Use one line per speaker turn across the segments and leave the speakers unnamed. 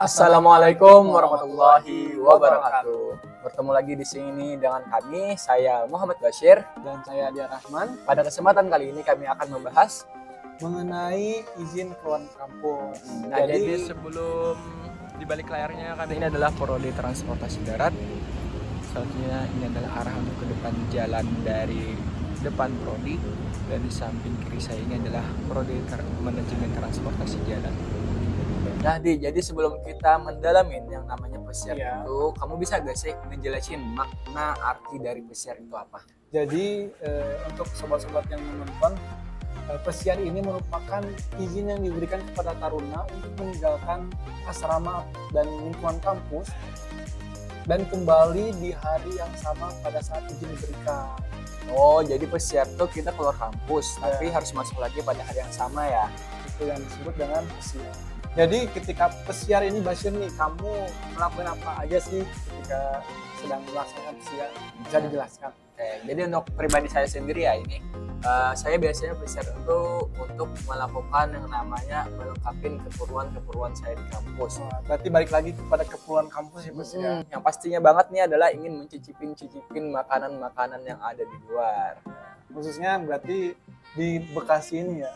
Assalamualaikum warahmatullahi wabarakatuh. Bertemu lagi di sini dengan kami, saya Muhammad Bashir
dan saya Dia Rahman.
Pada kesempatan kali ini kami akan membahas
mengenai izin keluar kampus.
Jadi sebelum dibalik layarnya kami ini adalah Prodi Transportasi Darat. Selanjutnya ini adalah arah untuk ke depan jalan dari depan Prodi, dan di samping kiri saya ini adalah Prodi Manajemen Transportasi Jalan. Nah, jadi sebelum kita mendalamin yang namanya pesiar itu, kamu bisa gak sih ngejelasin makna arti dari pesiar itu apa?
Jadi untuk sobat-sobat yang menonton, pesiar ini merupakan izin yang diberikan kepada taruna untuk meninggalkan asrama dan lingkungan kampus dan kembali di hari yang sama pada saat izin diberikan.
Oh, jadi pesiar itu kita keluar kampus, tapi harus masuk lagi pada hari yang sama ya?
Itu yang disebut dengan pesiar. Jadi ketika pesiar ini, Bashir nih, kamu melakukan apa aja sih ketika sedang melaksanakan pesiar? Bisa dijelaskan?
Oke, jadi untuk pribadi saya sendiri ya ini, saya biasanya pesiar itu untuk melakukan yang namanya melengkapi keperluan saya di kampus.
Berarti balik lagi kepada keperluan kampus ya, pesiar.
Yang pastinya banget nih adalah ingin mencicipin makanan-makanan yang ada di luar.
Khususnya berarti di Bekasi ini ya?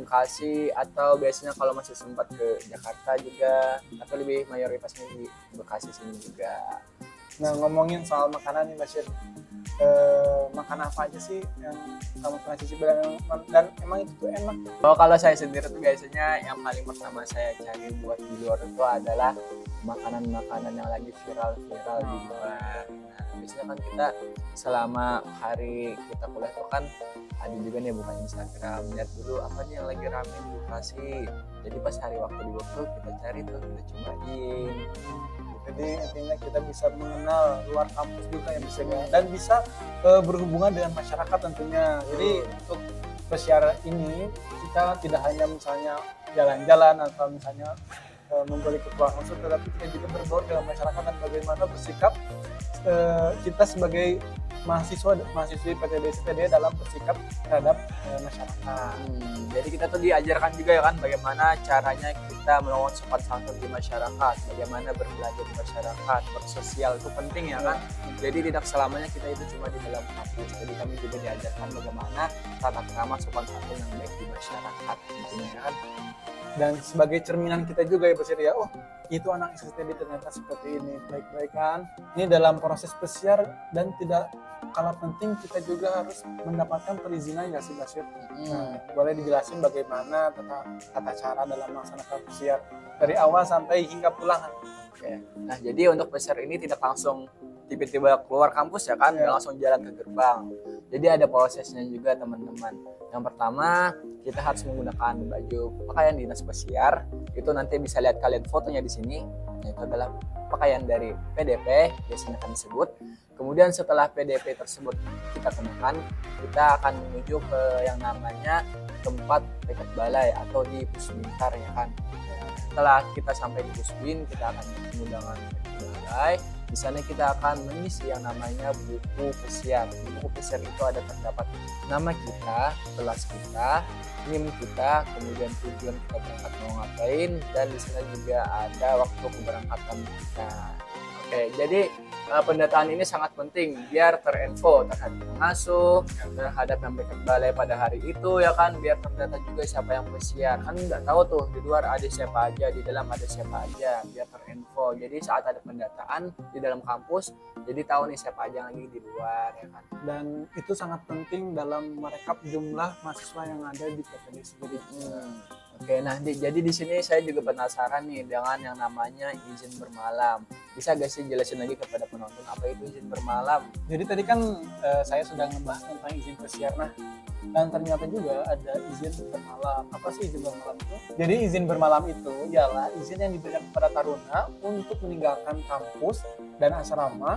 Bekasi, atau biasanya kalau masih sempat ke Jakarta juga, atau lebih mayoritasnya di Bekasi sini juga.
Nah, ngomongin soal makanan nih, Bashir, makan apa aja sih yang kamu pernah cicip dan emang itu tuh enak?
Kalau saya sendiri tuh biasanya yang paling pertama saya cari buat di luar itu adalah makanan-makanan yang lagi viral di luar. Nah, biasanya kan kita selama hari kita kuliah itu kan ada juga nih buka Instagram, lihat dulu apa nih yang lagi rame di Bekasi. Jadi pas hari waktu di waktu kita cari tuh, kita cobain.
Jadi intinya kita bisa mengenal luar kampus juga ya, dan bisa berhubungan dengan masyarakat tentunya. Jadi untuk pesiar ini kita tidak hanya misalnya jalan-jalan atau misalnya membeli keperluan khusus, tetapi kita juga berbaur dengan masyarakat dan bagaimana bersikap kita sebagai mahasiswi PTB dalam bersikap terhadap masyarakat.
Jadi kita tuh diajarkan juga ya kan bagaimana caranya kita melakukan sopan santun di masyarakat, bagaimana berbelanja di masyarakat, bersosial itu penting ya kan. Jadi tidak selamanya kita itu cuma di dalam kampus. Jadi kami juga diajarkan bagaimana tata krama sopan santun yang baik di masyarakat, ya kan.
Dan sebagai cerminan kita juga ya, Bashir ya, oh itu anak SSTD ternyata seperti ini, baik-baik kan. Ini dalam proses pesiar, dan tidak kalah penting kita juga harus mendapatkan perizinan ya sih, Bashir. Nah, boleh dijelasin bagaimana tata cara dalam melaksanakan pesiar dari awal sampai hingga pulang?
Oke. Nah, jadi untuk pesiar ini tidak langsung tiba-tiba keluar kampus ya kan, langsung jalan ke gerbang. Jadi ada prosesnya juga teman-teman. Yang pertama, kita harus menggunakan baju pakaian dinas pesiar. Itu nanti bisa lihat kalian fotonya di sini. Itu adalah pakaian dari PDP, biasanya kami sebut. Kemudian setelah PDP tersebut kita kenakan, kita akan menuju ke yang namanya tempat piket balai atau di Pusbintar ya kan. Setelah kita sampai di Pusbin, kita akan bertemu dengan piket balai. Di sana kita akan mengisi yang namanya buku pesiar. Di buku pesiar itu ada terdapat nama kita, kelas kita, NIM kita, kemudian tujuan kita berangkat mau ngapain, dan di sana juga ada waktu keberangkatan kita. Oke, jadi pendataan ini sangat penting biar terinfo terhadap pengasuh, terhadap yang piket balai pada hari itu ya kan, biar terdata juga siapa yang pesiar. Kan nggak tahu tuh di luar ada siapa aja, di dalam ada siapa aja, biar terinfo. Jadi saat ada pendataan di dalam kampus, jadi tahu nih siapa aja yang lagi di luar ya kan.
Dan itu sangat penting dalam merekap jumlah mahasiswa yang ada di PTB sendiri.
Oke, nah jadi di sini saya juga penasaran nih dengan yang namanya izin bermalam. Bisa gak sih jelasin lagi kepada penonton apa itu izin bermalam?
Jadi tadi kan saya sudah ngebahas tentang izin pesiar, nah, dan ternyata juga ada izin bermalam. Apa sih izin bermalam itu? Jadi izin bermalam itu ialah izin yang diberikan kepada taruna untuk meninggalkan kampus dan asrama,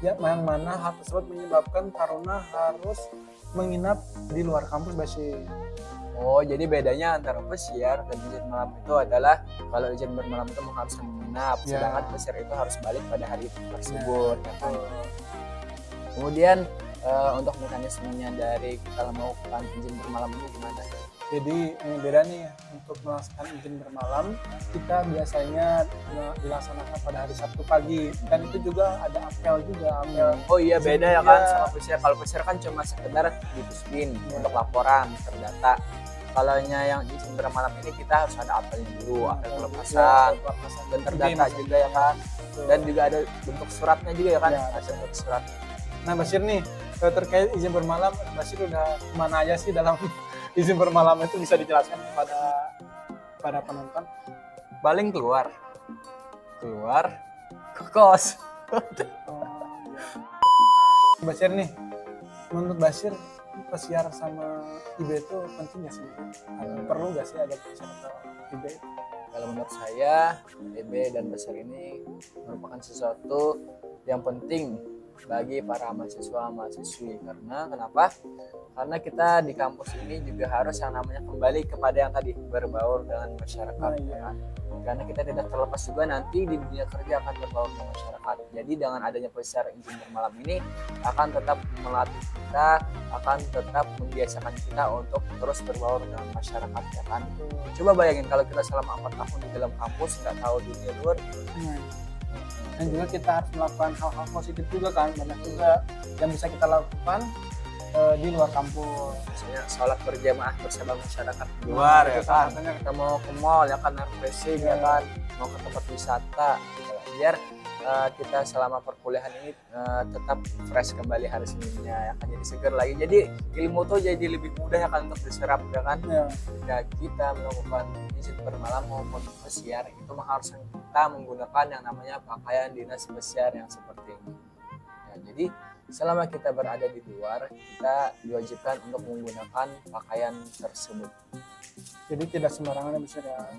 yang mana hal tersebut menyebabkan taruna harus menginap di luar kampus, Bashir.
Oh, jadi bedanya antara pesiar dan izin malam itu adalah kalau izin bermalam itu mengharuskan menginap, sedangkan pesiar itu harus balik pada hari tersebut. Ya kan? Kemudian untuk mekanismenya dari kita melakukan izin bermalam ini gimana?
Jadi ini beda nih untuk melaksanakan izin bermalam, kita biasanya dilaksanakan pada hari Sabtu pagi dan itu juga ada apel juga, apel.
Oh iya,
izin
beda ya kan
kerja.
sama pesiar. Kalau pesiar kan cuma sekedar di Pusbin untuk laporan terdata. Kalau yang izin bermalam ini kita harus ada apelnya dulu, apel pelepasan dan terdata juga ya kan. Dan juga ada bentuk suratnya juga ya kan,
Ya,
ada bentuk surat.
Nah Basir nih, terkait izin bermalam, Basir udah kemana aja sih dalam izin bermalam itu, bisa dijelaskan kepada penonton?
Paling keluar ke kos.
Basir nih, menurut Basir pesiar sama IB itu penting nggak sih? Perlu nggak sih ada pesiar atau IB?
Kalau menurut saya, EB dan pesiar ini merupakan sesuatu yang penting bagi para mahasiswa-mahasiswi. Karena kenapa? Karena kita di kampus ini juga harus yang namanya kembali kepada yang tadi, berbaur dengan masyarakat.
Iya.
Karena kita tidak terlepas juga nanti di dunia kerja akan berbaur dengan masyarakat. Jadi dengan adanya pesiar izin bermalam ini akan tetap melatih kita, akan tetap membiasakan kita untuk terus berbaur dengan masyarakat, ya kan? Coba bayangin kalau kita selama 4 tahun di dalam kampus nggak tahu dunia luar.
Dan juga kita harus melakukan hal-hal positif juga kan, banyak juga yang bisa kita lakukan di luar kampus.
Misalnya sholat berjamaah bersama masyarakat di luar, ya
itu
kan?
salah satunya.
Kita mau ke mall ya kan, refreshing ya kan, mau ke tempat wisata gitu. Biar kita selama perkuliahan ini tetap fresh kembali hari Seninnya, ya kan, jadi segar lagi. Jadi ilmu tuh jadi lebih mudah ya kan untuk diserap, ya kan. Jika kita melakukan izin bermalam maupun pesiar, itu mengharuskan kita menggunakan yang namanya pakaian dinas pesiar yang seperti ini. Ya, jadi selama kita berada di luar, kita diwajibkan untuk menggunakan pakaian tersebut.
Jadi tidak sembarangan bisa ya.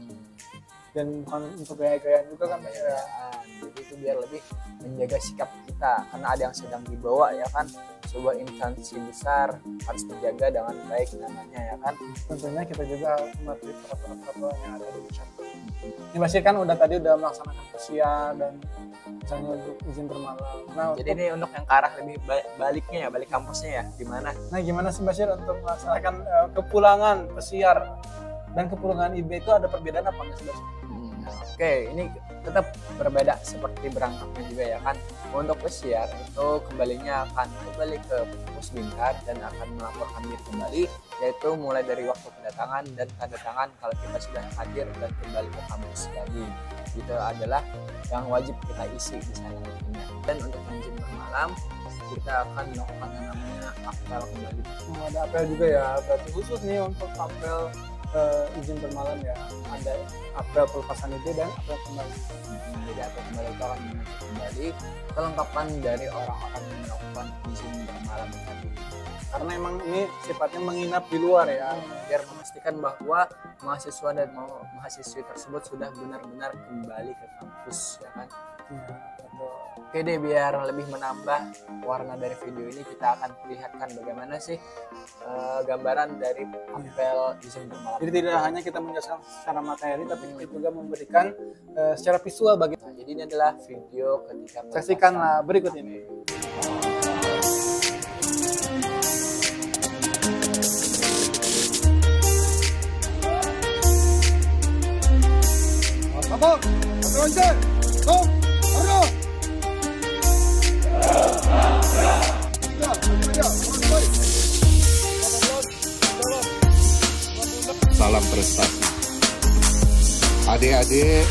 Dan bukan untuk gaya-gayaan juga kan ya.
Gaya-gayaan. Jadi itu biar lebih menjaga sikap kita, karena ada yang sedang dibawa ya kan, sebuah instansi besar harus dijaga dengan baik namanya ya kan.
Tentunya kita juga mematuhi peraturan-peraturan yang ada di masyarakat. Ini pasti kan udah melaksanakan pesiar dan misalnya untuk izin bermalam. Nah,
Jadi ini untuk yang ke arah lebih baliknya ya, balik kampusnya ya, gimana?
Nah gimana sih Basir untuk melaksanakan kepulangan pesiar dan kepulangan IB itu ada perbedaan apa nggak sih Basir?
Oke, ini tetap berbeda seperti berangkatnya juga ya kan. Untuk pesiar itu kembalinya akan kembali ke Pusbintar dan akan melaporkan diri kembali, yaitu mulai dari waktu kedatangan dan tanda tangan kalau kita sudah hadir dan kembali ke kampus lagi. Itu adalah yang wajib kita isi di sana nantinya. Dan untuk yang izin bermalam, kita akan melakukan yang namanya apel kembali.
Ada apel juga ya, berarti khusus nih untuk apel izin bermalam ya, ada apel pelepasan itu dan apel kembali.
Jadi apel kembali itu akan kembali kelengkapan dari orang-orang yang melakukan izin bermalam tadi.
Karena emang ini sifatnya menginap di luar ya,
Biar memastikan bahwa mahasiswa dan mahasiswi tersebut sudah benar-benar kembali ke kampus, ya kan?
betul.
Oke deh, biar lebih menambah warna dari video ini, kita akan perlihatkan bagaimana sih gambaran dari apel izin bermalam.
Jadi tidak hanya kita menjelaskan secara materi, tapi kita juga memberikan secara visual bagi.
Nah, jadi ini adalah video ketika
Saksikanlah berikut ini. Mabok, lancar, stop, arah.
Salam prestasi. Adik-adik,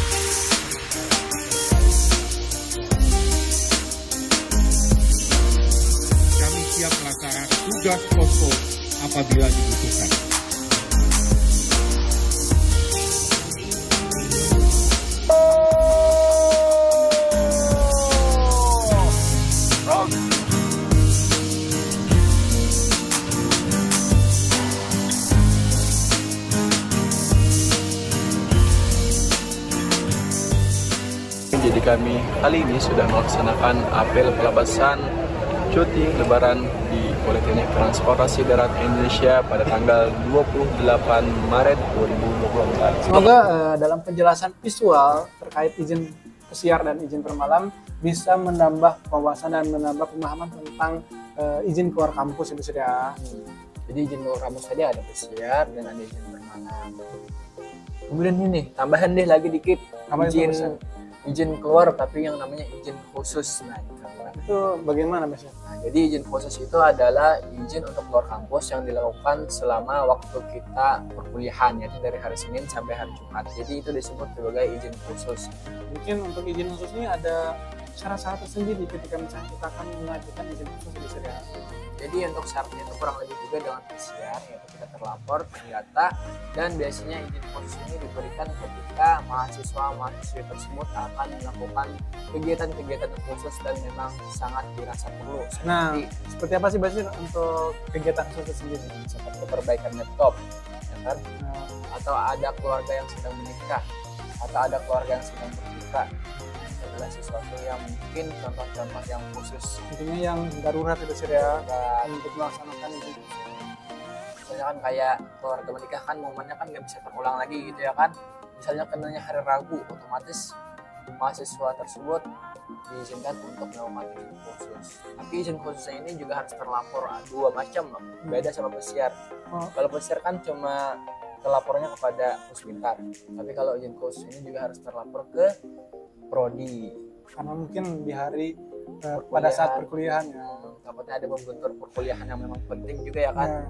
kami siap melaksanakan tugas posko apabila dibutuhkan.
Jadi kami kali ini sudah melaksanakan apel pelepasan cuti lebaran di Politeknik Transportasi Darat Indonesia pada tanggal 28 Maret 2024.
Semoga dalam penjelasan visual terkait izin pesiar dan izin bermalam bisa menambah wawasan dan menambah pemahaman tentang izin keluar kampus itu sudah.
Jadi izin keluar kampus tadi ada pesiar dan ada izin bermalam. Kemudian ini tambahan deh lagi dikit,
Apa itu, Mas?
izin keluar tapi yang namanya izin khusus. Nah,
Itu bagaimana Mas?
nah, jadi izin khusus itu adalah izin untuk keluar kampus yang dilakukan selama waktu kita perkuliahan, yaitu dari hari Senin sampai hari Jumat. Jadi itu disebut sebagai izin khusus.
Mungkin untuk izin khusus ini ada syarat-syarat tersendiri ketika misalnya kita akan mengajukan izin khusus di Syariah.
Jadi untuk syaratnya itu kurang lebih juga dengan PCR, yaitu kita terlapor, terdata, dan biasanya izin khusus ini diberikan ketika mahasiswa-mahasiswi tersebut akan melakukan kegiatan-kegiatan khusus dan memang sangat dirasa perlu.
Nah,
Seperti
seperti apa sih Basir untuk kegiatan khusus itu sendiri?
seperti perbaikan laptop, ya kan?
Nah,
Atau ada keluarga yang sedang menikah, atau ada keluarga yang sedang berduka. Itu adalah sesuatu yang mungkin contoh-contoh yang khusus.
intinya yang darurat itu Syariah
Dan
untuk melaksanakan izin khusus.
misalnya kan kayak keluarga menikah kan momennya kan nggak bisa terulang lagi gitu ya kan. Misalnya kenanya hari Rabu, otomatis mahasiswa tersebut diizinkan untuk melakukan izin khusus. Tapi izin khususnya ini juga harus terlapor, dua macam loh, beda sama pesiar.
Oh.
Kalau pesiar kan cuma terlapornya kepada Puspintar, tapi kalau izin khusus ini juga harus terlapor ke prodi.
Karena mungkin di hari pada saat perkuliahan ya.
Takutnya ada membentur perkuliahan yang memang penting juga ya kan.
Nah,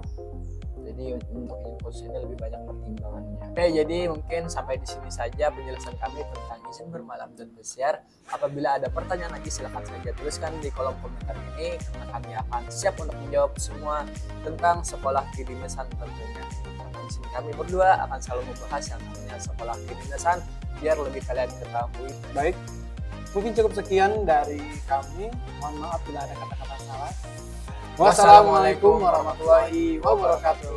Jadi untuk izin khusus ini lebih banyak pertimbangannya. Oke, jadi mungkin sampai di sini saja penjelasan kami tentang izin bermalam dan pesiar. Apabila ada pertanyaan lagi silahkan saja tuliskan di kolom komentar ini, karena kami akan siap untuk menjawab semua tentang sekolah kedinasan tentunya. Karena di sini kami berdua akan selalu membahas yang namanya sekolah kedinasan biar lebih kalian ketahui.
baik. Mungkin cukup sekian dari kami. Mohon maaf bila ada kata-kata salah. Wassalamualaikum warahmatullahi wabarakatuh.